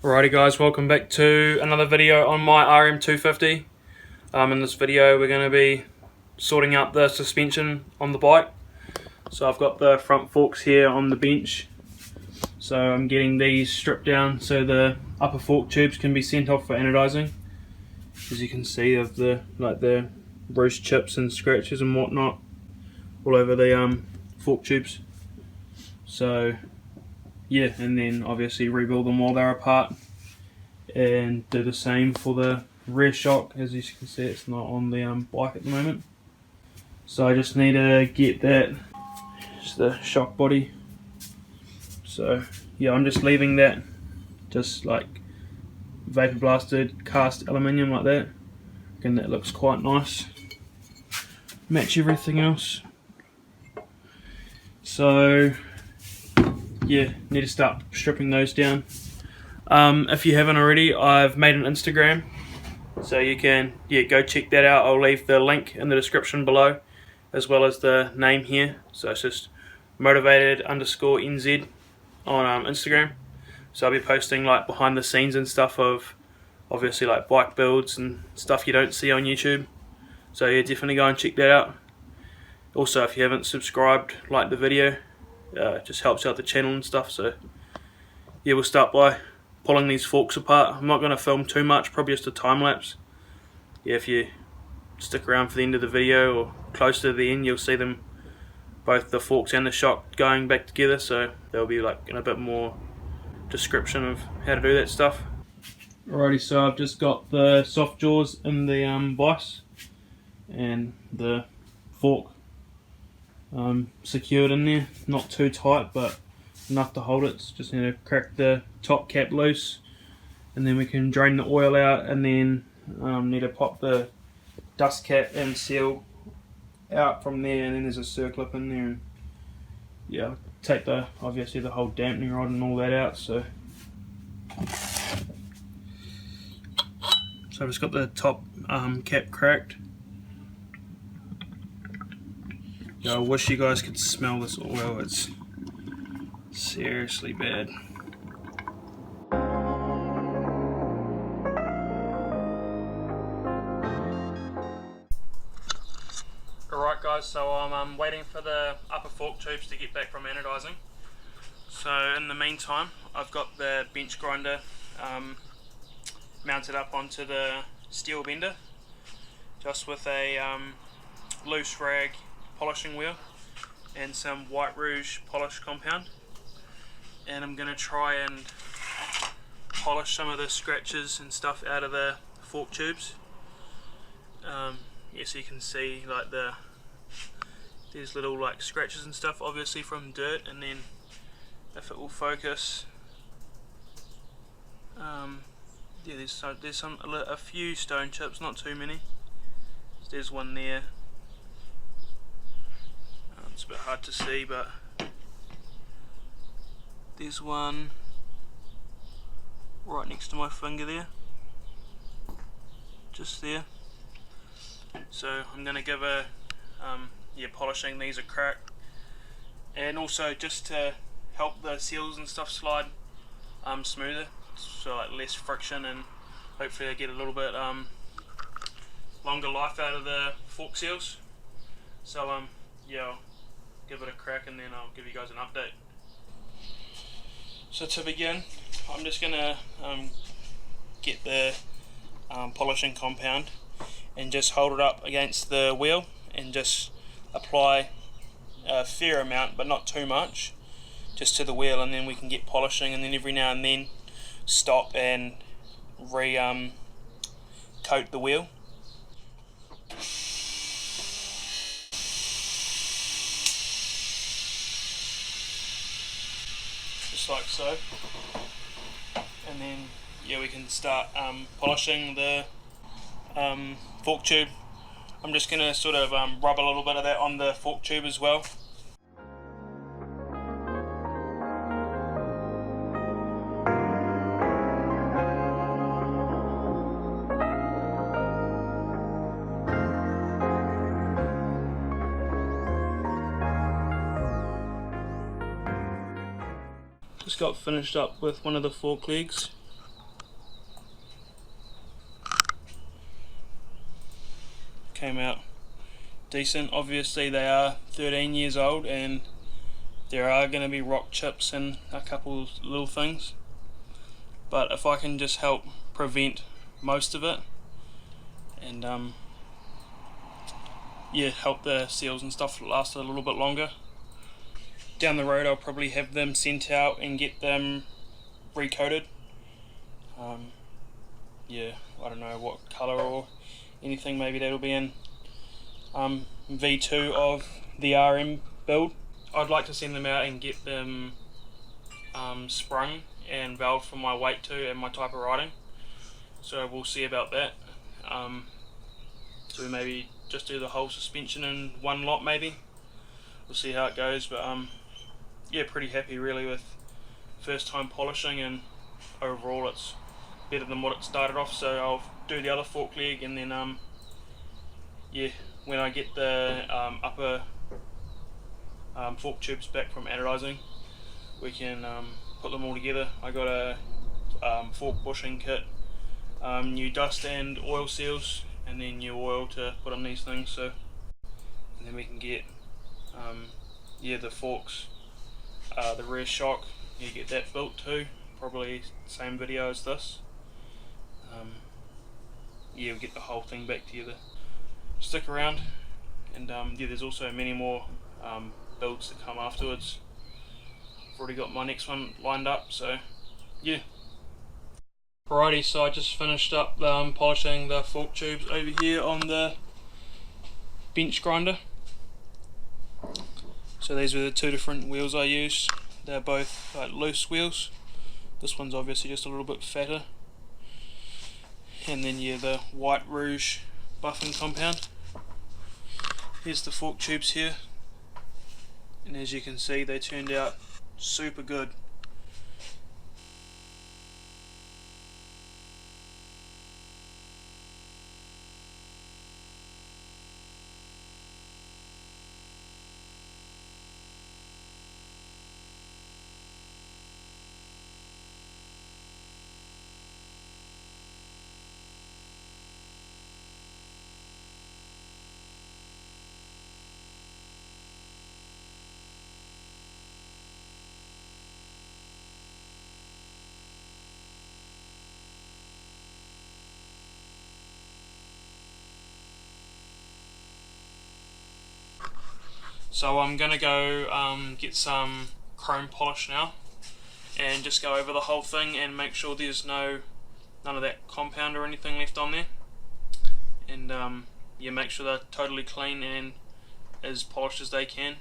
Alrighty guys, welcome back to another video on my RM250. In this video we're going to be sorting out the suspension on the bike. So I've got the front forks here on the bench. So I'm getting these stripped down so the upper fork tubes can be sent off for anodizing. As you can see, of the roost chips and scratches and whatnot all over the fork tubes. So yeah, and then obviously rebuild them while they're apart and do the same for the rear shock. As you can see, it's not on the bike at the moment, so I just need to get that, just the shock body. So yeah, I'm just leaving that just like vapor blasted cast aluminium like that, and that looks quite nice, match everything else. So yeah, need to start stripping those down. If you haven't already, I've made an Instagram, so you can go check that out. I'll leave the link in the description below, as well as the name here. So it's just motivated_NZ on Instagram. So I'll be posting like behind the scenes and stuff of obviously like bike builds and stuff you don't see on YouTube. So yeah, definitely go and check that out. Also, if you haven't subscribed, like the video. It just helps out the channel and stuff. So yeah, we'll start by pulling these forks apart. I'm not going to film too much, probably just a time lapse. Yeah, if you stick around for the end of the video or close to the end, you'll see them, both the forks and the shock, going back together. So there'll be like a bit more description of how to do that stuff. Alrighty, so I've just got the soft jaws in the vise and the fork secured in there, not too tight but enough to hold it. So just need to crack the top cap loose, and then we can drain the oil out, and then need to pop the dust cap and seal out from there, and then there's a circlip in there, and yeah, take the obviously the whole dampening rod and all that out. So I've just got the top cap cracked. I wish you guys could smell this oil, it's seriously bad. Alright guys, so I'm waiting for the upper fork tubes to get back from anodizing. So in the meantime, I've got the bench grinder mounted up onto the steel bender, just with a loose rag polishing wheel and some White Rouge polish compound, and I'm going to try and polish some of the scratches and stuff out of the fork tubes. Yes, you can see like there's little like scratches and stuff, obviously from dirt, and then if it will focus, yeah, there's a few stone chips, not too many. There's one there. It's a bit hard to see, but there's one right next to my finger there, just there. So I'm going to give a polishing these a crack, and also just to help the seals and stuff slide smoother, so like less friction, and hopefully I get a little bit longer life out of the fork seals. So yeah, I'll give it a crack and then I'll give you guys an update. So to begin, I'm just going to get the polishing compound and just hold it up against the wheel and just apply a fair amount, but not too much, just to the wheel, and then we can get polishing, and then every now and then stop and coat the wheel. Like so, and then yeah, we can start polishing the fork tube. I'm just going to sort of rub a little bit of that on the fork tube as well. Just got finished up with one of the fork legs. came out decent. Obviously they are 13 years old and there are going to be rock chips and a couple little things, but if I can just help prevent most of it and yeah, help the seals and stuff last a little bit longer, down the road I'll probably have them sent out and get them recoated. Yeah, I don't know what colour or anything, maybe that'll be in V2 of the RM build. I'd like to send them out and get them sprung and valved for my weight too and my type of riding, so we'll see about that. So we maybe just do the whole suspension in one lot maybe. We'll see how it goes, but yeah, pretty happy really with first time polishing, and overall it's better than what it started off. So I'll do the other fork leg, and then yeah, when I get the upper fork tubes back from anodizing, we can put them all together. I got a fork bushing kit, new dust and oil seals, and then new oil to put on these things. So, and then we can get yeah, the forks, the rear shock, you get that built too, probably same video as this. Yeah, we'll get the whole thing back together. Stick around, and yeah, there's also many more builds that come afterwards. I've already got my next one lined up, so yeah. Alrighty, so I just finished up polishing the fork tubes over here on the bench grinder. So these were the two different wheels I used. They're both like loose wheels. This one's obviously just a little bit fatter. And then yeah, the White Rouge buffing compound. Here's the fork tubes here, and as you can see they turned out super good. So I'm going to go get some chrome polish now and just go over the whole thing and make sure there's none of that compound or anything left on there, and yeah, make sure they're totally clean and as polished as they can.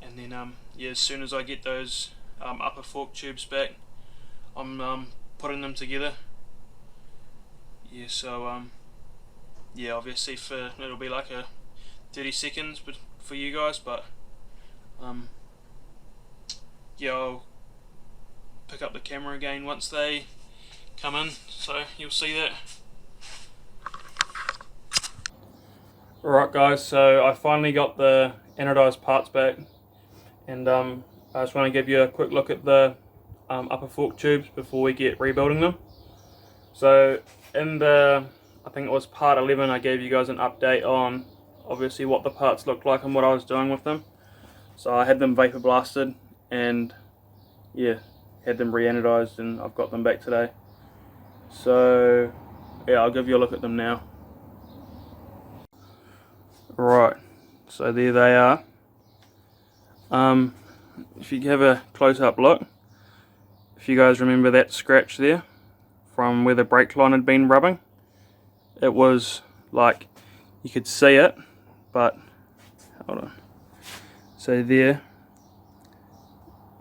And then yeah, as soon as I get those upper fork tubes back, I'm putting them together. Yeah, so yeah, obviously it'll be like a 30 seconds for you guys, but yeah, I'll pick up the camera again once they come in, so you'll see that. Alright guys, so I finally got the anodized parts back, and I just want to give you a quick look at the upper fork tubes before we get rebuilding them. So in I think it was part 11, I gave you guys an update on obviously what the parts looked like and what I was doing with them. So I had them vapor blasted and yeah, had them re-anodized, and I've got them back today. So yeah, I'll give you a look at them now. Right, so there they are. If you have a close-up look, if you guys remember that scratch there from where the brake line had been rubbing, it was like, you could see it, but hold on, so there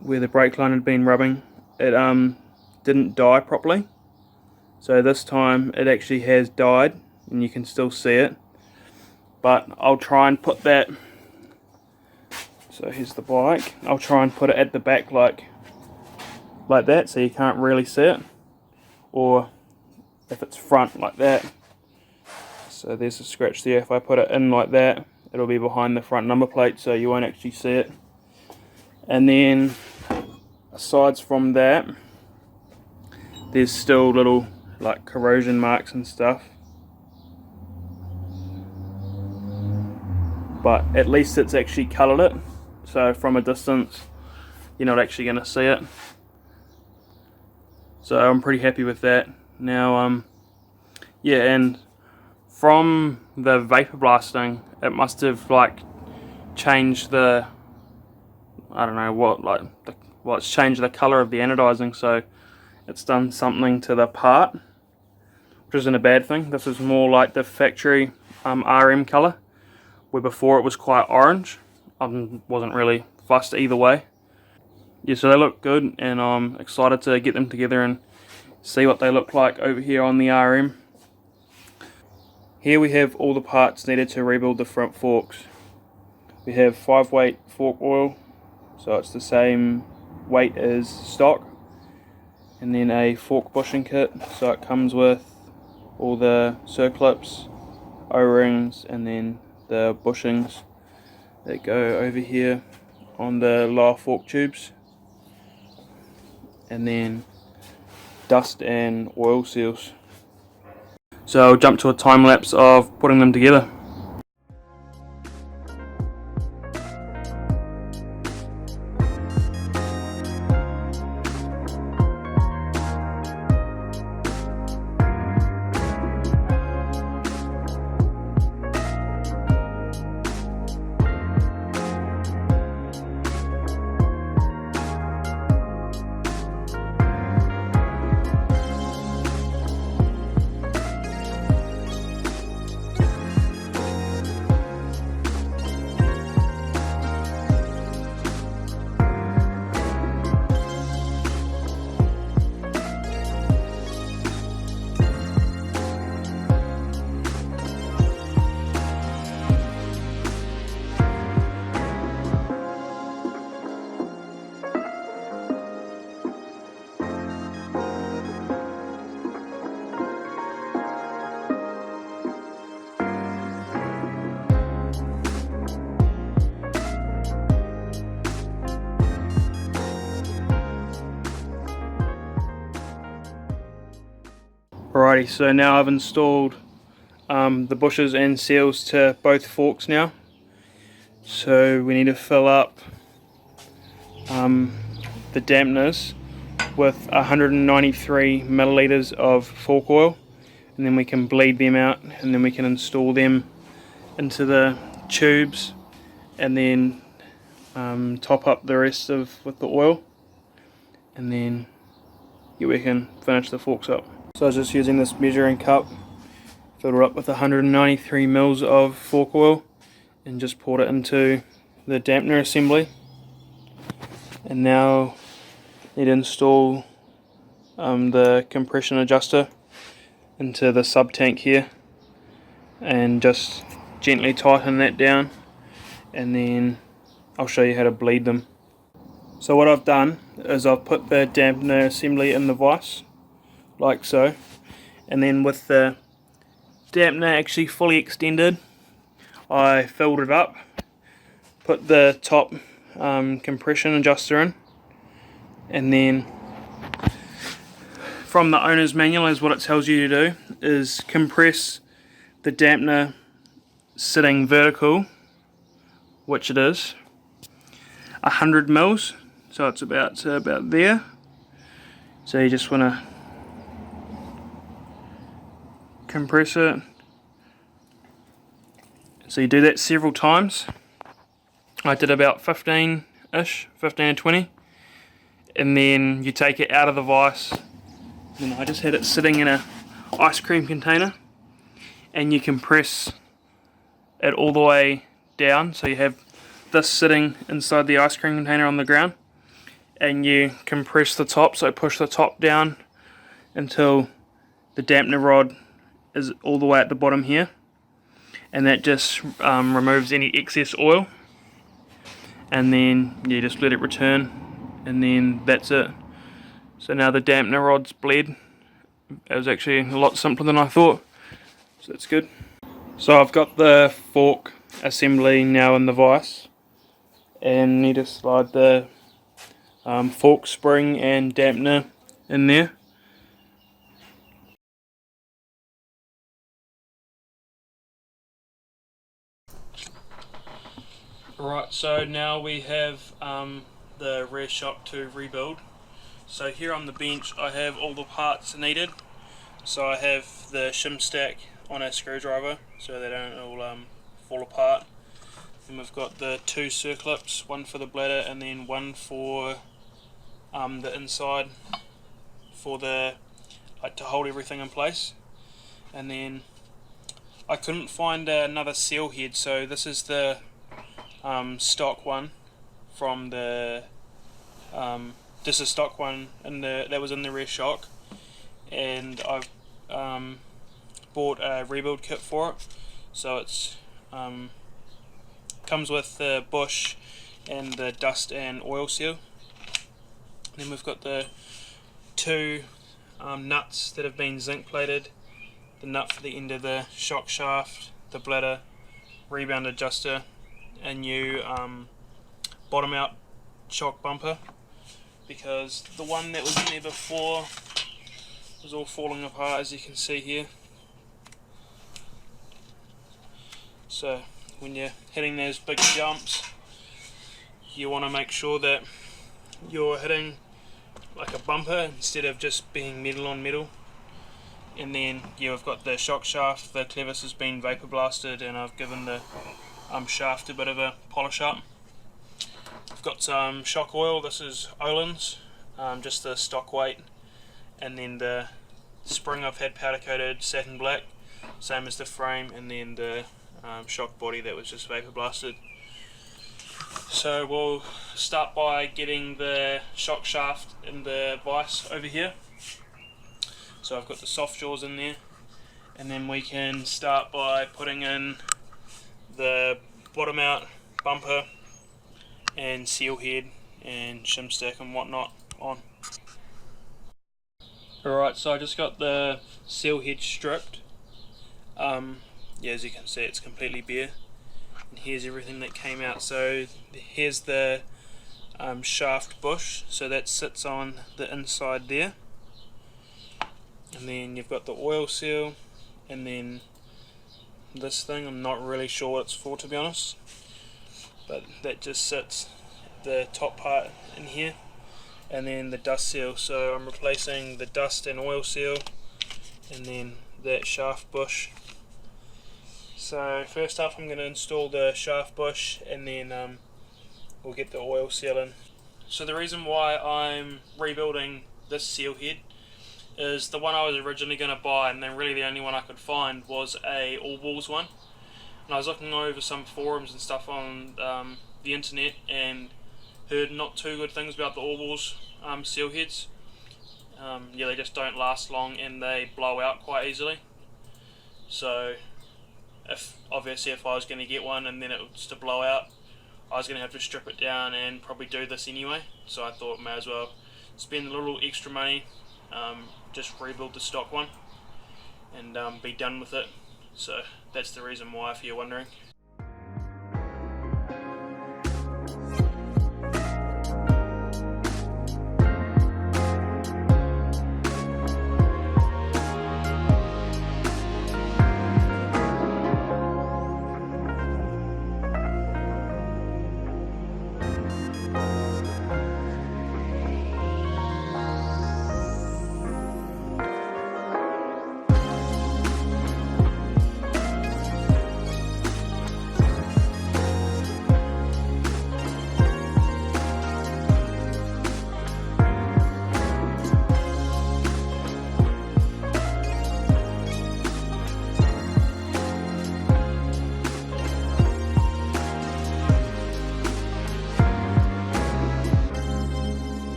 where the brake line had been rubbing, it didn't dye properly. So this time it actually has dyed, and you can still see it, but I'll try and put that, so here's the bike, I'll try and put it at the back like that so you can't really see it, or if it's front like that. So there's a scratch there. If I put it in like that, it'll be behind the front number plate, so you won't actually see it. And then aside from that, there's still little like corrosion marks and stuff. but at least it's actually coloured it, so from a distance you're not actually going to see it. So I'm pretty happy with that. Now yeah, and from the vapor blasting it must have like changed the, I don't know what, like well, it's changed the colour of the anodizing, so it's done something to the part, which isn't a bad thing. This is more like the factory RM colour, where before it was quite orange. I wasn't really fussed either way. Yeah, so they look good, and I'm excited to get them together and see what they look like over here on the RM. Here we have all the parts needed to rebuild the front forks. We have 5-weight fork oil, so it's the same weight as stock, and then a fork bushing kit, so it comes with all the circlips, O-rings, and then the bushings that go over here on the lower fork tubes, and then dust and oil seals. So I'll jump to a time lapse of putting them together. Alrighty, so now I've installed the bushes and seals to both forks now. So we need to fill up the dampeners with 193 milliliters of fork oil, and then we can bleed them out, and then we can install them into the tubes, and then top up the rest with the oil, and then yeah, we can finish the forks up. So I was just using this measuring cup, filled it up with 193 mils of fork oil, and just poured it into the dampener assembly. And now I need to install the compression adjuster into the sub tank here, and just gently tighten that down, and then I'll show you how to bleed them. So what I've done is I've put the dampener assembly in the vise like so, and then with the dampener actually fully extended, I filled it up, put the top compression adjuster in, and then from the owner's manual, is what it tells you to do is compress the dampener sitting vertical, which it is 100 mils, so it's about there. So you just want to compress it. So you do that several times. I did about 15-ish, 15 to 20, and then you take it out of the vise. And I just had it sitting in a ice cream container, and you compress it all the way down, so you have this sitting inside the ice cream container on the ground, and you compress the top, so push the top down until the dampener rod is all the way at the bottom here, and that just removes any excess oil, and then you just let it return, and then that's it. So now the dampener rod's bled. It was actually a lot simpler than I thought, so that's good. So I've got the fork assembly now in the vise, and need to slide the fork spring and dampener in there. Right, so now we have the rear shock to rebuild. So here on the bench I have all the parts needed. So I have the shim stack on a screwdriver so they don't all fall apart. And we've got the two circlips, one for the bladder and then one for the inside for the to hold everything in place. And then I couldn't find another seal head, so this is the stock one from the this is stock one that was in the rear shock, and I've bought a rebuild kit for it. So it's comes with the bush and the dust and oil seal. Then we've got the two nuts that have been zinc plated, the nut for the end of the shock shaft, the bladder, rebound adjuster, a new bottom out shock bumper, because the one that was in there before was all falling apart, as you can see here. So when you're hitting those big jumps, you want to make sure that you're hitting like a bumper instead of just being metal on metal. And then you've got the shock shaft, the clevis has been vapor blasted, and I've given the shaft a bit of a polish up. I've got some shock oil. This is Olin's, just the stock weight, and then the spring I've had powder coated satin black, same as the frame, and then the shock body that was just vapor blasted. So we'll start by getting the shock shaft in the vise over here. So I've got the soft jaws in there, and then we can start by putting in the bottom out bumper and seal head and shim stack and whatnot on. Alright, so I just got the seal head stripped. Yeah, as you can see, it's completely bare. And here's everything that came out. So here's the shaft bush, so that sits on the inside there. And then you've got the oil seal, and then this thing, I'm not really sure what it's for, to be honest, but that just sits the top part in here. And then the dust seal, so I'm replacing the dust and oil seal and then that shaft bush. So first up I'm going to install the shaft bush, and then we'll get the oil seal in. So the reason why I'm rebuilding this seal head is the one I was originally going to buy, and then really the only one I could find was a all balls one. And I was looking over some forums and stuff on the internet and heard not too good things about the all balls seal heads. Yeah, they just don't last long and they blow out quite easily. So obviously if I was going to get one and then it was to blow out, I was going to have to strip it down and probably do this anyway. So I thought may as well spend a little extra money, just rebuild the stock one and be done with it. So that's the reason why, if you're wondering.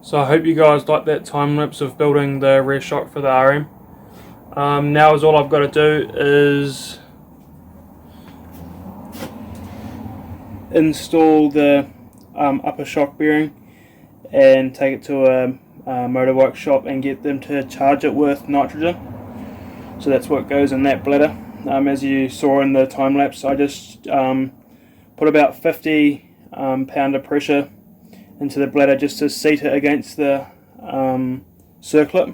So I hope you guys like that time lapse of building the rear shock for the RM. Now is all I've got to do is install the upper shock bearing and take it to a motor workshop and get them to charge it with nitrogen. So that's what goes in that bladder. As you saw in the time lapse, I just put about 50 pound of pressure into the bladder just to seat it against the circlip.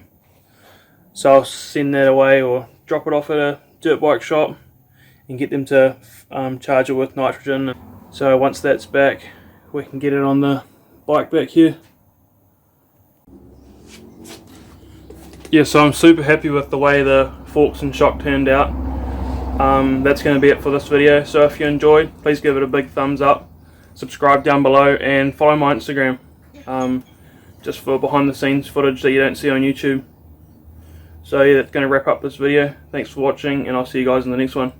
So I'll send that away or drop it off at a dirt bike shop and get them to charge it with nitrogen. So once that's back, we can get it on the bike back here. Yeah, so I'm super happy with the way the forks and shock turned out. That's going to be it for this video. So if you enjoyed, please give it a big thumbs up, subscribe down below, and follow my Instagram just for behind the scenes footage that you don't see on YouTube. So yeah, that's going to wrap up this video. Thanks for watching, and I'll see you guys in the next one.